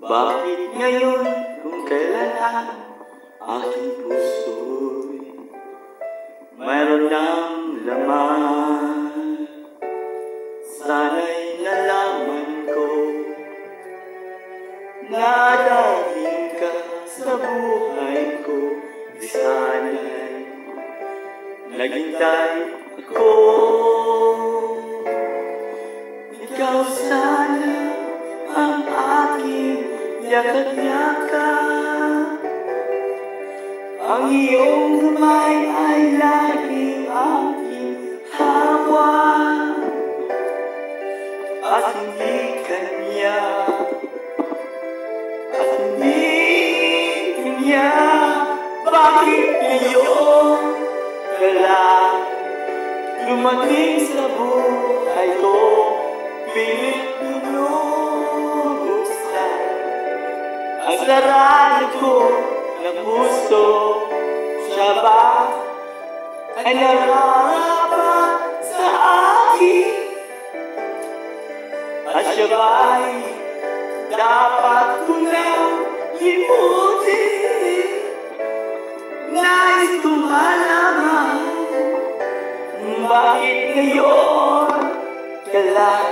Bakit ngayon kung kailan aking puso'y mayroon ng laman? Sana'y nalaman ko na darating ka sa buhay ko. Di sana'y naghintay ako. Ikaw sana ang aking yakat-yakat, ang iyong kamay ay laging aking hawak, at hindi kanya, bakit ngayon kala dumating sa buhay ko? Pilit binubuksan ang sarado ko ng puso. Siya ba ay nararapat sa akin? At siya ba'y dapat ko nang limutin? Nais kong malaman bakit ngayon kailan